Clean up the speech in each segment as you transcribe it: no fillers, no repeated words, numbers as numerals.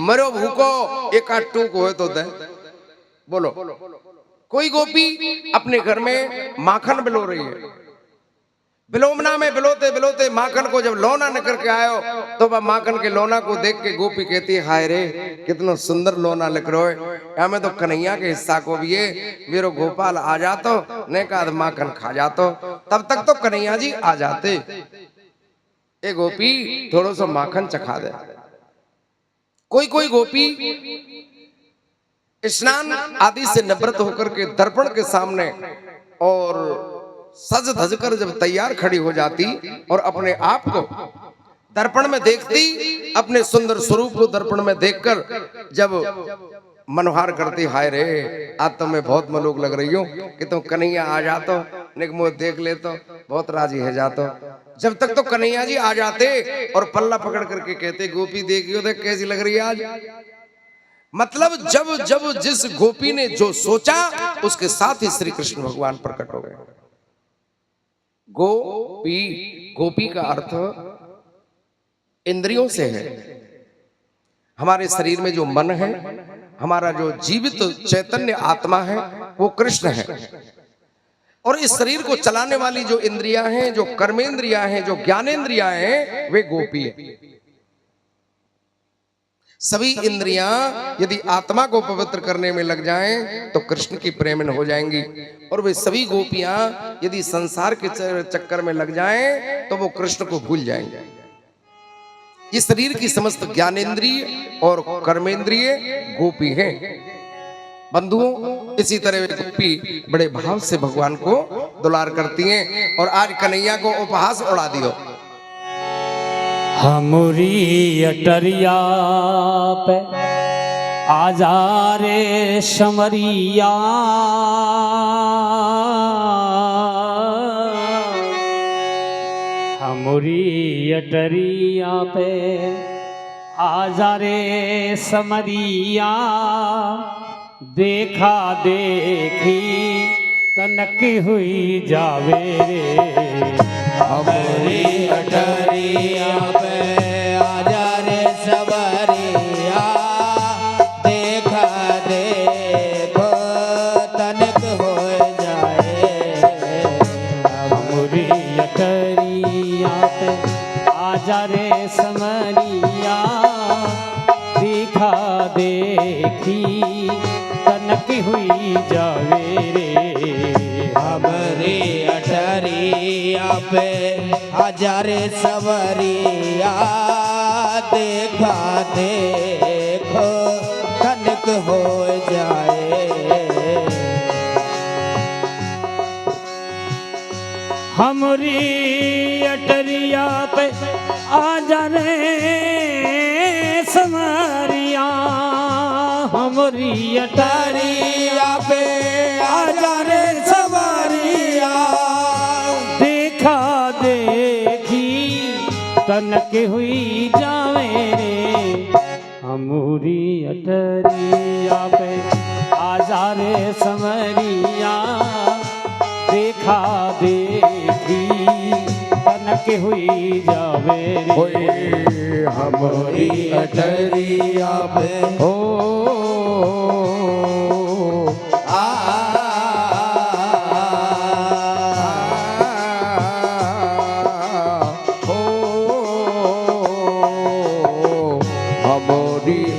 मरो भूको एक आध टूक हो तो दे। बोलो, कोई गोपी अपने घर में माखन बिलो रही है, बिलोमना में बिलोते बिलोते माखन को जब लोना न करके आयो तो वह माखन के लोना को देख के गोपी कहती है, हाय रे कितना सुंदर लोना लिख रहे हो, हमें तो कन्हैया के हिस्सा को भी है, मेरे गोपाल आ जातो ने का माखन खा जातो। तब तक तो कन्हैया जी आ जाते। ए गोपी थोड़ा सा माखन चखा दे। कोई कोई गोपी स्नान आदि से निवृत्त होकर के दर्पण के सामने और सज धज कर जब तैयार खड़ी हो जाती और अपने आप को दर्पण में देखती, अपने सुंदर स्वरूप को दर्पण में देखकर जब मनोहार करती, हाय रे आज तो मैं बहुत मलोक लग रही हूँ कि तुम कन्हैया आ जातो, निगमो देख ले तो बहुत राजी है जातो। जब तक तो कन्हैया जी आ जाते और पल्ला पकड़ करके कहते, गोपी देखियो देख कैसी लग रही है आज। मतलब जब जब जिस गोपी ने जो सोचा उसके साथ ही श्री कृष्ण भगवान प्रकट हो गए। गोपी, गोपी का अर्थ इंद्रियों से है। हमारे शरीर में जो मन है, हमारा जो जीवित चैतन्य आत्मा है वो कृष्ण है, और इस शरीर को चलाने वाली जो इंद्रियां हैं, जो कर्मेंद्रियां हैं, जो ज्ञानेंद्रियां हैं, वे गोपी है। सभी इंद्रियां यदि आत्मा को पवित्र करने में लग जाएं तो कृष्ण की प्रेमन हो जाएंगी, और वे सभी गोपियां यदि संसार के चक्कर में लग जाएं तो वो कृष्ण को भूल जाएंगे। ये शरीर की समस्त ज्ञानेंद्रिय और कर्मेंद्रिय गोपी हैं। बंधुओं, इसी तरह वे गोपी बड़े भाव से भगवान को दुलार करती हैं, और आज कन्हैया को उपहास उड़ा दियो। हमरी अटरिया पे आजा रे समरिया, हमरी अटरिया पे आजा रे समरिया, देखा देखी तनक हुई जावे रे। हमरी अटरिया पे आजा रे सवरिया, देखा देखो तनिक हो जाए। हमरी अटरिया पे आजा रे समरिया, देखा देखी तनक हुई जावे रे। हमरी अटरिया पे आजा रे सवरिया, देखा देखो तनिक हो जाए। हमरी अटरिया पे आजा रे समरिया, हमरी अटरिया पे आजा रे सवरिया, देखा देखी तनक हुई जावे रे। हमरी अटरिया पे आजा रे समरिया, देखा देखी तनक हुई जावे रे। हमरी अटरिया पे हो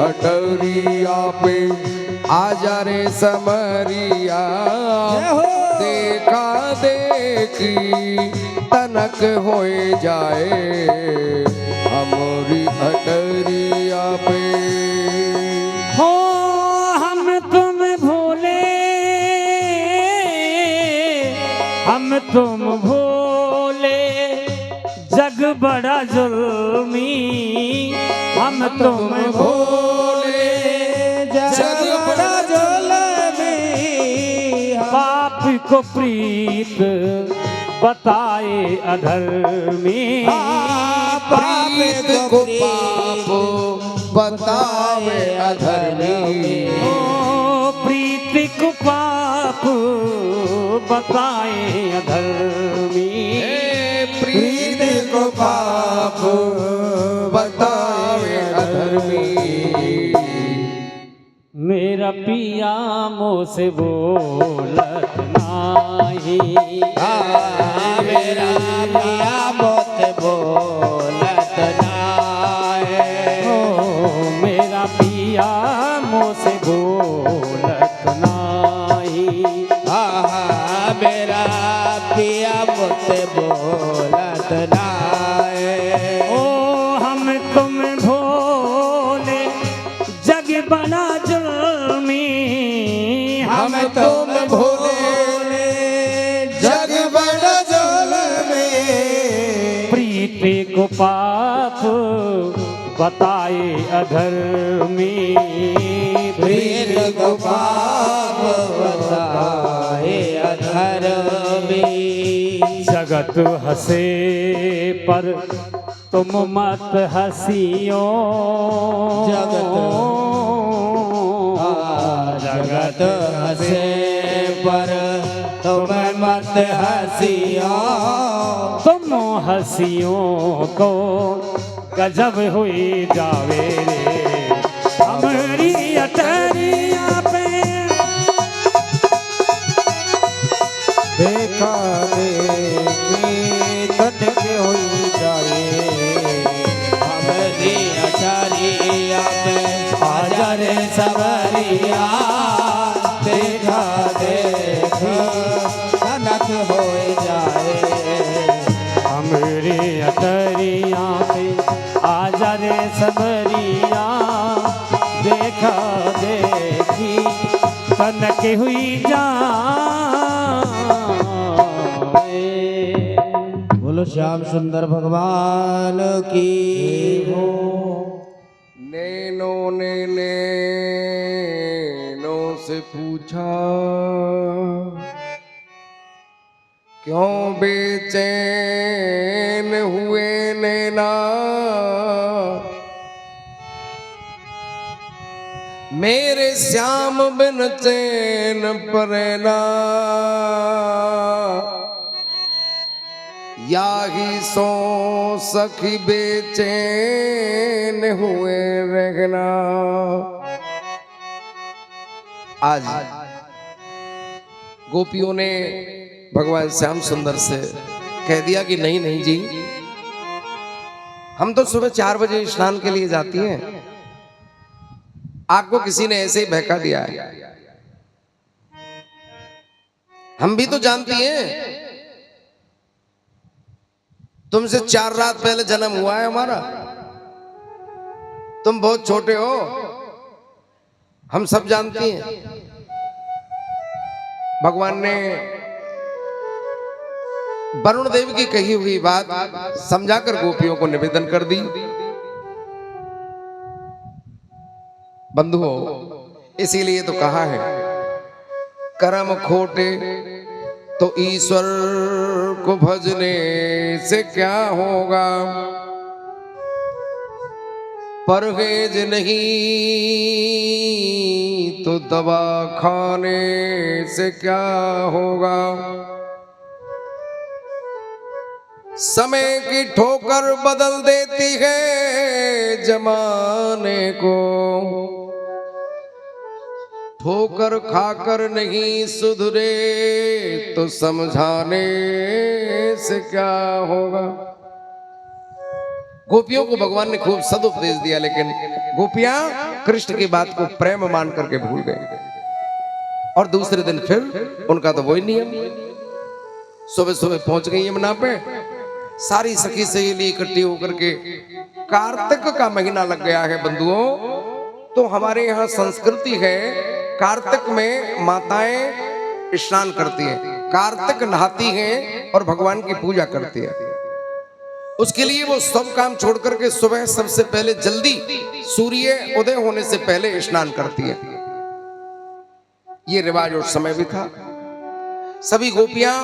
अटरिया पे आजा रे समरिया, देखा देखी तनक हो जाए। हमारी अटरिया पे हो हम तुम भूले, हम तुम भूले, जग बड़ा जुल्मी, हम तुम भोले जग बड़ा जुल्मी, पाप को प्रीत बताए अधर्मी, प्रीत को पाप बतावे अधर्मी। ओ प्रीति को पाप बताए अधर्मी, प्रीत को पाप बतावे अधर्मी। मेरा पिया मोसे बोलत नाही। मेरा पिया मोत बोलत नाहे। ओ मेरा पिया मोसे बोलत नाही। मेरा पिया मोत बोलत नाहे। ओ हम तुम भोले जग बना जुल्मी। हम तुम भोले जग बड़ा जुल्मी। प्रीति को पाप बताए अधर्मी। प्रीत को पाप बताए अधर्मी। जगत हंसे पर तुम मत हंसियो। जगत हंसे पर तुम मत हंसियो। तुम हंसियों को गजब हुई जावे रे। हमारी अटरिया पे देखा देखी तटक हुई जाए। हमारी अटरिया पे आजा रे सवरिया। देखा देखी तटक हो जाए। हमारी अटरिया पे आजा रे सबरिया। देखा देखी कनक हुई जाए। बोलो श्याम सुंदर भगवान की हो। नैनों ने नैनों से पूछा क्यों बेचैन हुए नैना। मेरे श्याम बिन चैन परेना। या ही सो सखी बेचैन हुए रहना। आज गोपियों ने भगवान श्याम सुंदर से कह दिया कि नहीं नहीं जी, हम तो सुबह 4 बजे स्नान के लिए जाती हैं। आपको किसी ने ऐसे ही बहका दिया है। हम भी तो जानती हैं तुमसे 4 रात पहले जन्म हुआ है हमारा। तुम बहुत छोटे हो, हम सब जानती हैं। भगवान ने वरुण देव की कही हुई बात समझाकर गोपियों को निवेदन कर दी। बंधुओं, इसीलिए तो कहा है कर्म खोटे तो ईश्वर को भजने से क्या होगा। परहेज नहीं तो दवा खाने से क्या होगा। समय की ठोकर बदल देती है जमाने को। ठोकर खाकर नहीं सुधरे तो समझाने से क्या होगा। गोपियों को भगवान ने खूब सदुपदेश दिया, लेकिन गोपियां कृष्ण की बात को प्रेम मान करके भूल गए। और दूसरे दिन फिर उनका तो वही नियम, सुबह सुबह पहुंच गई यमुना पे। सारी सखी सहेली इकट्ठी होकर के, कार्तिक का महीना लग गया है बंधुओं। तो हमारे यहाँ संस्कृति है, कार्तिक में माताएं स्नान करती हैं, कार्तिक नहाती हैं और भगवान की पूजा करती है। उसके लिए वो सब काम छोड़ करके सुबह सबसे पहले जल्दी सूर्य उदय होने से पहले स्नान करती है। ये रिवाज उस समय भी था। सभी गोपियां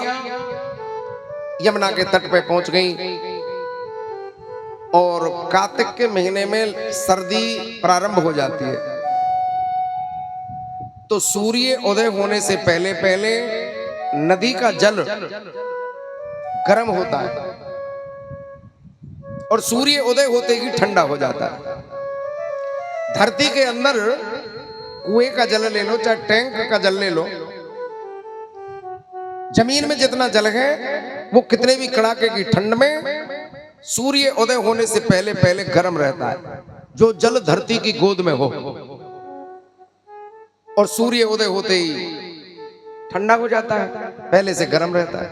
यमुना के तट पे पहुंच गईं और कार्तिक के महीने में सर्दी प्रारंभ हो जाती है। तो सूर्य उदय होने से पहले पहले नदी का जल गर्म होता है और सूर्य उदय होते ही ठंडा हो जाता है। धरती के अंदर कुएं का जल ले लो चाहे टैंक का जल ले लो, जमीन में जितना जल है वो कितने भी कड़ाके की ठंड में सूर्य उदय होने से पहले पहले गर्म रहता है। जो जल धरती की गोद में हो और सूर्य उदय होते ही ठंडा हो जाता है, पहले से गर्म रहता है।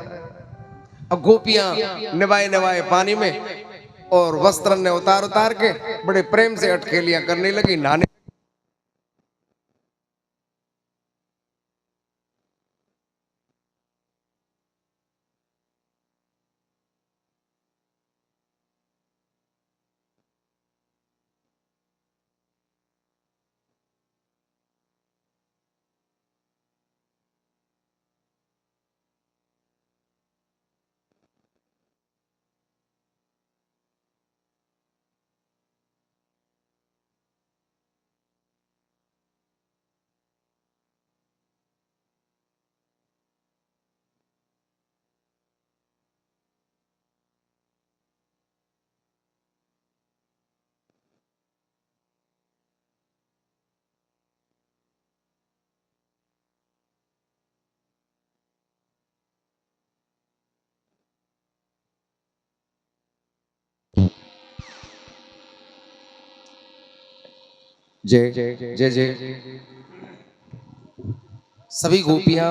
अब गोपियां निवाए निवाए पानी में और वस्त्र ने उतार उतार के बड़े प्रेम से अटखेलियां करने लगी, नहाने। जय जय जय। सभी गोपियां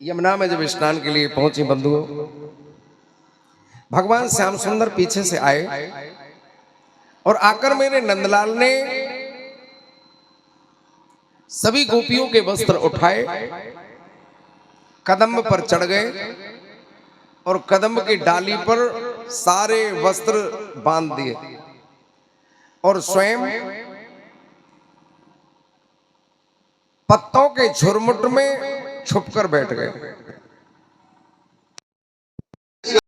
यमुना में जब स्नान के लिए पहुंची बंधुओं, भगवान श्याम सुंदर पीछे से आए और आकर मेरे नंदलाल ने सभी गोपियों के वस्त्र उठाए, कदम्ब पर चढ़ गए और कदम्ब की डाली पर सारे वस्त्र बांध दिए और स्वयं पत्तों के झुरमुट में छुपकर बैठ गए।